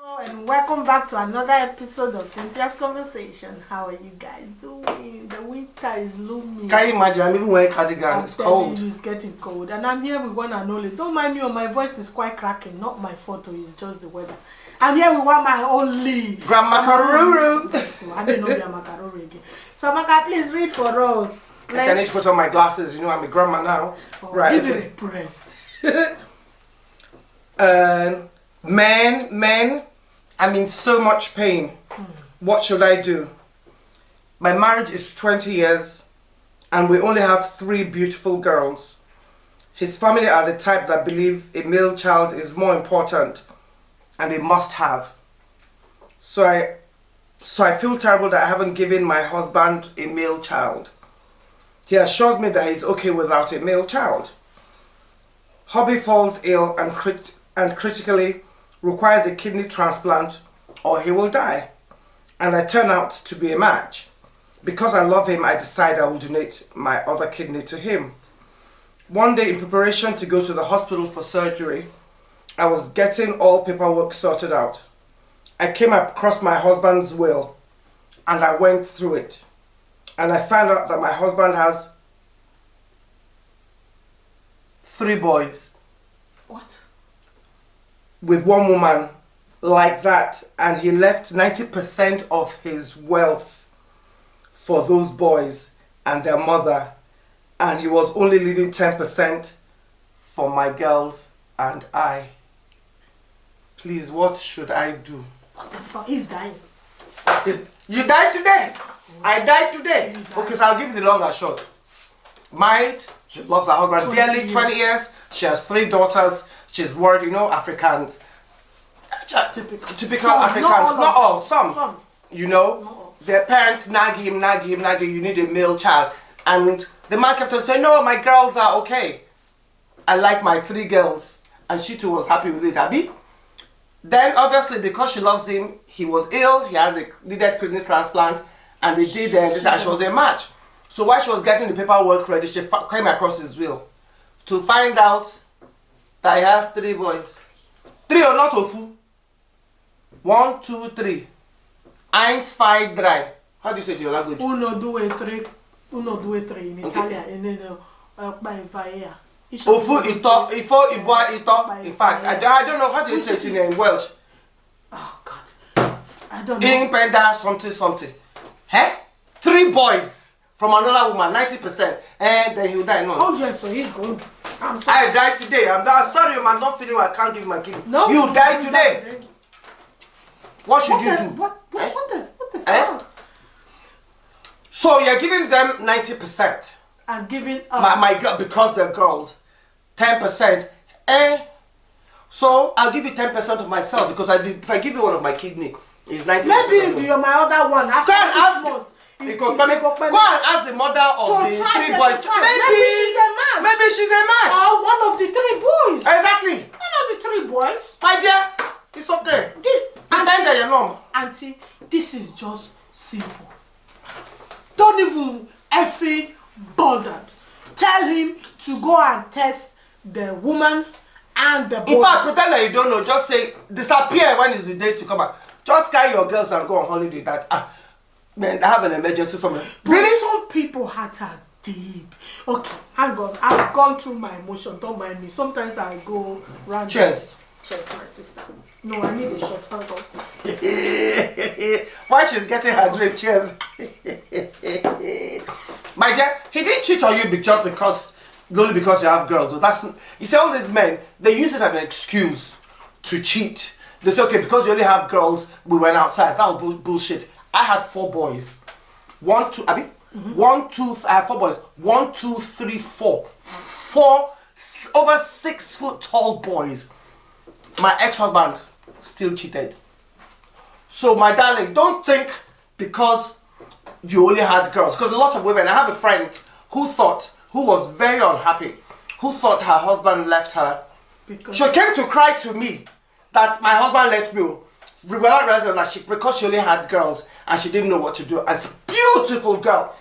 And welcome back to another episode of Cynthia's Conversation. How are you guys doing? The winter is looming. Can you imagine? I'm even wearing cardigan. It's cold. It's getting cold. And I'm here with one and only. Don't mind me, my voice is quite cracking. Not my photo, it's just the weather. I'm here with one my only Grandma Karuru. I didn't know Grandma Karuru again. So Maka, please read for us. I can need to put on my glasses. You know, I'm a grandma now. Right. Give it a press. Men, I'm in so much pain. What should I do? My marriage is 20 years and we only have 3 beautiful girls. His family are the type that believe a male child is more important and a must-have. So I feel terrible that I haven't given my husband a male child. He assures me that he's okay without a male child. Hubby falls ill and critically requires a kidney transplant or he will die. And I turn out to be a match. Because I love him, I decide I will donate my other kidney to him. One day in preparation to go to the hospital for surgery, I was getting all paperwork sorted out. I came across my husband's will and I went through it. And I found out that my husband has 3 boys. What? With 1 woman like that, and he left 90% of his wealth for those boys and their mother, and he was only leaving 10% for my girls and I. Please, what should I do? What the fuck? He's dying. You died today. I died today. Okay, so I'll give you the long and short. Married, she loves her husband dearly, 20 years. She has 3 daughters. She's worried, you know, Africans. Typical Africans. Not all, some. You know, their parents nag him, you need a male child. And the man kept on saying, no, my girls are okay. I like my 3 girls. And she too was happy with it, Abby. Then, obviously, because she loves him, he was ill, he needed kidney transplant, and they did this, and she was a match. So while she was getting the paperwork ready, she came across his will to find out that he has 3 boys. 3 or not Ofu? 1, 2, 3. 1, 2, 3. How do you say it in your language? 1, 2, 3. 1, 2, 3 in Italian. And then Ofu, Ito, Ifo, Iboa, Ito. In fact, I don't know how do you say it in Welsh. Oh God, I don't know. Impenda something. Hey? 3 boys from another woman, 90%. And then he'll die. No. Oh yes, so he's gone. I'm sorry. I died today. I'm sorry, I'm not feeling well. I can't give my kidney. No. You died today. What should you do? What the fuck? So you're giving them 90%. I'm giving my girl, because they're girls, 10%. So I'll give you 10% of myself because if I give you one of my kidney, it's 90%. Maybe you're my other one. After go and ask. Go and ask the mother of the 3 boys. Maybe she's a match. Maybe she's a match. Or one of the 3 boys. Exactly. One of the 3 boys. My dear, it's okay. Pretend that you're normal. Auntie, this is just simple. Don't even effing bothered. Tell him to go and test the woman and the boys. In fact, pretend that you don't know. Just say, disappear when is the day to come back. Just carry your girls and go on holiday. Man, I have an emergency somewhere. Really? Some people hearts are deep. Okay, hang on. I've gone through my emotion. Don't mind me. Sometimes I go random. Cheers. Cheers, my sister. No, I need a shot. Hang on. While she's getting her drink, cheers. My dear, he didn't cheat on you just because you have girls. So you see, all these men, they use it as an excuse to cheat. They say, okay, because you only have girls, we went outside. That was bullshit. I had 4 boys. 1, 2, Abby? 1, 2, I have 4 boys. 1, 2, 3, 4. 4 over 6 foot tall boys. My ex-husband still cheated. So my darling, don't think because you only had girls. Because a lot of women, I have a friend who was very unhappy, who thought her husband left her. Because she came to cry to me that my husband left me without realizing that because she only had girls and she didn't know what to do. As a beautiful girl,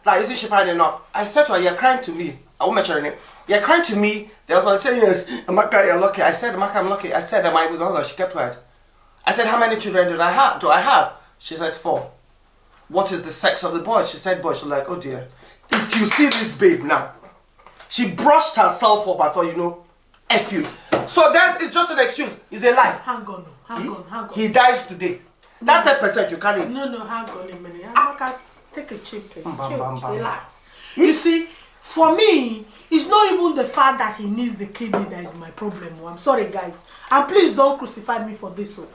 like, isn't she fine enough? I said to her, you're crying to me. I won't mention her name. You're crying to me. The husband said, yes, Amaka, you're lucky. I said, Amaka, I'm lucky. I said, am I with her? She kept quiet. I said, how many children do I have? She said, 4. What is the sex of the boy? She said, boy. She's like, oh dear. If you see this babe now, she brushed herself up. I thought, you know, F you. So it's just an excuse. It's a lie. Hang on. He dies today. That 10% you can't eat. No, hang on a minute. Amaka, take a chill, please. Relax. You see, for me, it's not even the fact that he needs the kidney that is my problem. I'm sorry, guys. And please don't crucify me for this one.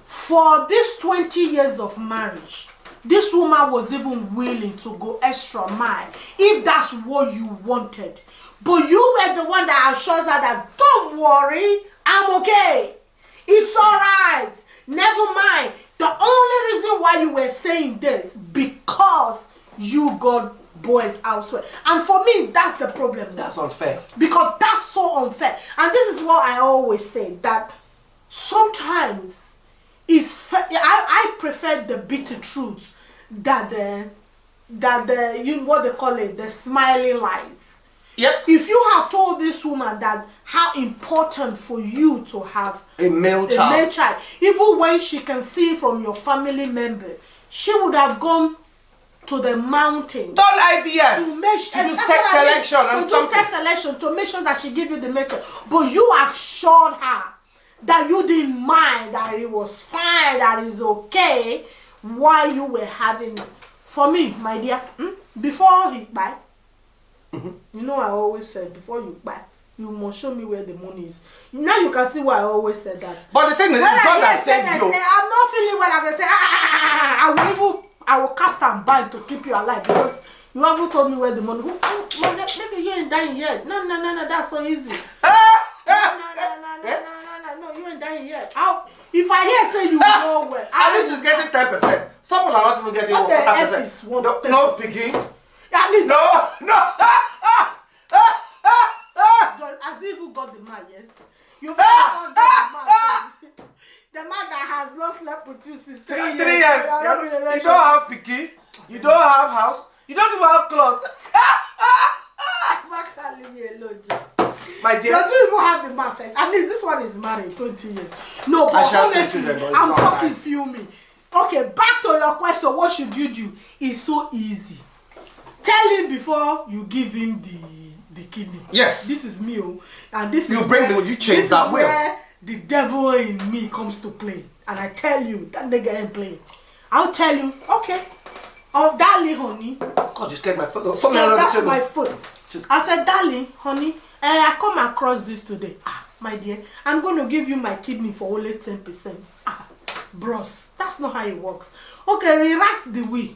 For this 20 years of marriage, this woman was even willing to go extra mile if that's what you wanted. But you were the one that assures her that, don't worry, I'm okay. It's alright. Never mind. The only reason why you were saying this, because you got boys elsewhere. And for me, that's the problem. That's unfair. Because that's so unfair. And this is what I always say, that sometimes I prefer the bitter truth that what they call it, the smiling lies. Yep. If you have told this woman that how important for you to have a male child, even when she can see from your family member, she would have gone to the mountain. Done IVF to do sex selection and something. Sex selection to make sure that she give you the mate. But you assured her that you didn't mind, that it was fine, that it's okay while you were having it. For me, my dear, before he buy, you know I always said, before you buy, you must show me where the money is. Now you can see why I always said that. But the thing is, it's God that saved you. I'm not feeling well. I can say, I will cast and bind to keep you alive, because you haven't told me where the money. Nigga, you ain't dying yet. No, that's so easy. No, you ain't dying yet. If I hear say you know well, at least she's getting 10%. Some people are not even getting 100%. No, Vicky. No. Has he even got the man yet? You've never got the man. The man that has not slept with you since 3 years. 3 years. You don't have picky. You don't have house. You don't even have clothes. Leave me alone, my dear. Does you even have the man first? At least this one is married 20 years. No, but honestly, I'm fucking fuming. Okay, back to your question. What should you do? It's so easy. Tell him before you give him the kidney. Yes. This is me, and this you is bring where, you change that way. Where the devil in me comes to play. And I tell you, that nigga ain't playing. I'll tell you, okay. Oh, darling, honey. God, you scared my foot. That's my foot. I said, darling, honey, I come across this today. My dear, I'm going to give you my kidney for only 10%. Bros, that's not how it works. Okay, rewrite the will.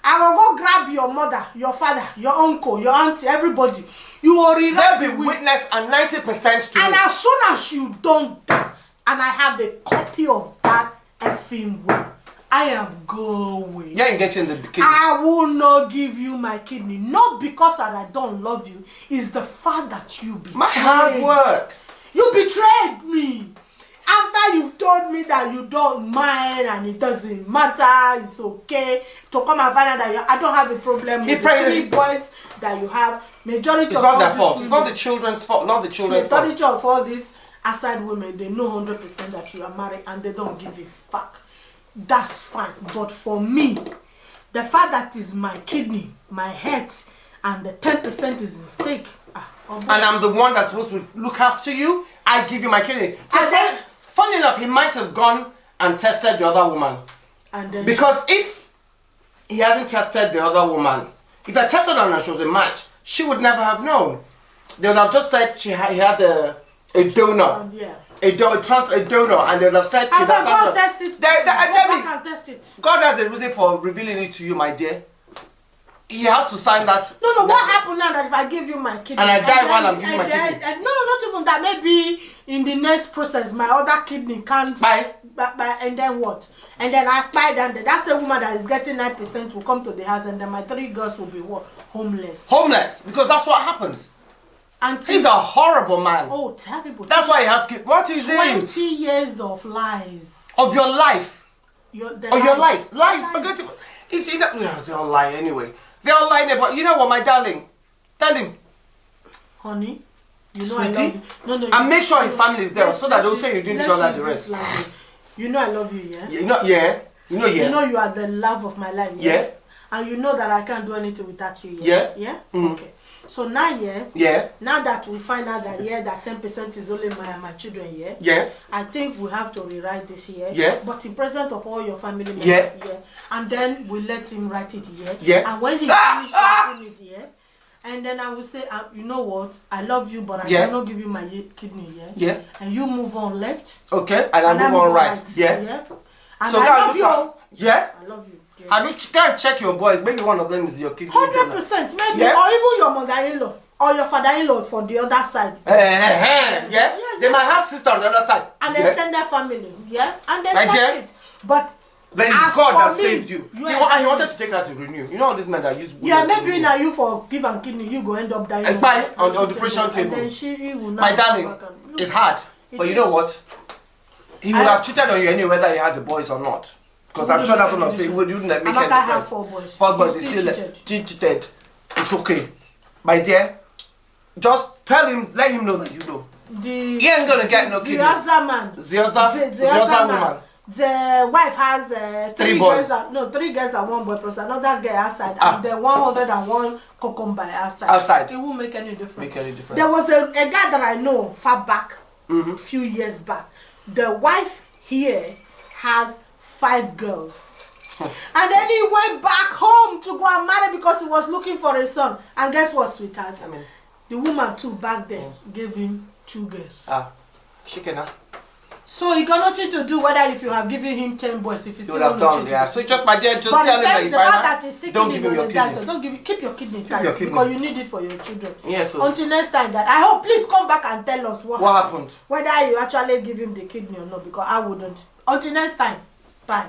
I will go grab your mother, your father, your uncle, your auntie, everybody. You will rewrite the will. They'll be witness and 90% to And it. as soon as you don't that, and I have a copy of that effing will, I am going. You ain't getting the kidney. I will not give you my kidney. Not because I don't love you. It's the fact that you betrayed. My hard work. You betrayed me. After you've told me that you don't mind and it doesn't matter, it's okay, to come and find out that I don't have a problem with the 3 boys that you have. Majority it's of not all their fault. Women, it's not the children's fault. Not the children's fault. Majority of all these aside women, they know 100% that you are married and they don't give a fuck. That's fine. But for me, the fact that is my kidney, my head, and the 10% is in stake. And I'm the one that's supposed to look after you. I give you my kidney. Funny enough, he might have gone and tested the other woman. And then because if he hadn't tested the other woman, if I tested her and she was a match, she would never have known. They would have just said he had a donor. Yeah. A donor, and they would have said to that God test it. Test it. God has a reason for revealing it to you, my dear. He has to sign that. No, what happened now that if I give you my kidney and I die while I'm giving my kidney? No, not even that. Maybe in the next process, my other kidney can't. And then what? And then I buy that. That's a woman that is getting 9% will come to the house, and then my 3 girls will be what? Homeless. Homeless, because that's what happens. He's a horrible man. Oh, terrible. That's why he has kids. What is it? 20 years of lies. Of your life. Your life. Lies. You see that? They all lie anyway. They all lie, but you know what, my darling? Tell him. Honey, you know Sweetie, I love you. No, and make sure his family is there so that they'll say you're doing this all like the let's rest. use this language. You know I love you, yeah? You know, yeah. You know, yeah. You know you are the love of my life, yeah? Yeah. And you know that I can't do anything without you, Yeah. Yeah? Mm. Okay. So now, yeah? Yeah. Now that we find out that, yeah, that 10% is only my children, yeah? Yeah. I think we have to rewrite this, yeah? Yeah. But in presence of all your family members, Yeah. Yeah? And then we let him write it, yeah? Yeah. And when he finishes writing it, yeah? And then I will say, you know what? I love you, but I Yeah. cannot give you my kidney, yeah? Yeah. And you move on left. Okay, and I move on right. Yeah. And So I guys, love you. yeah. I love you. Yeah. I mean, can't check your boys. Maybe one of them is your kid. 100%, maybe, Yeah. or even your mother-in-law or your father-in-law for the other side. Yeah. They might have sister on the other side. An Yeah. extended family, yeah, and then My that's dear. it. But But it's as God for that me, saved you. you He, are- and he wanted to take her to renew. You know all these men that use. yeah, women to maybe renew. now you for give and kidney, you go end up dying. And buy on the operation table. And then he will now My darling, come back and- it's hard. It But you know is. what? He would have cheated on you anyway, whether he had the boys or not. Because I'm sure that's one of the things. He wouldn't make any Amaka have difference. 4 boys. 4 boys, He he still still cheated. cheated. It's okay. My dear, just tell him, let him know that you know. He ain't gonna get no kidney. Zioza man. Zioza woman. The wife has 3 boys. 3 girls and 1 boy plus another girl outside, Ah. and the 101 cucumber outside. Outside. It won't make any difference. Make any difference. There was a guy that I know far back, Mm-hmm. few years back. The wife here has 5 girls. And then he went back home to go and marry because he was looking for a son. And guess what, sweetheart? I mean, The woman too back there gave him 2 girls. Shikena. So he got nothing to do whether if you have given him 10 boys, if he You still would have want to done, cheat. yeah. So just, my dear, just But tell him that the you fact find that her, he's sticking don't in give him your the dance, kidney. don't give it, keep your kidney tight your kidney. because you need it for your children. Yes, so Until next time, that I hope please come back and tell us what what happened? whether you actually give him the kidney or not, because I wouldn't. Until next time, bye.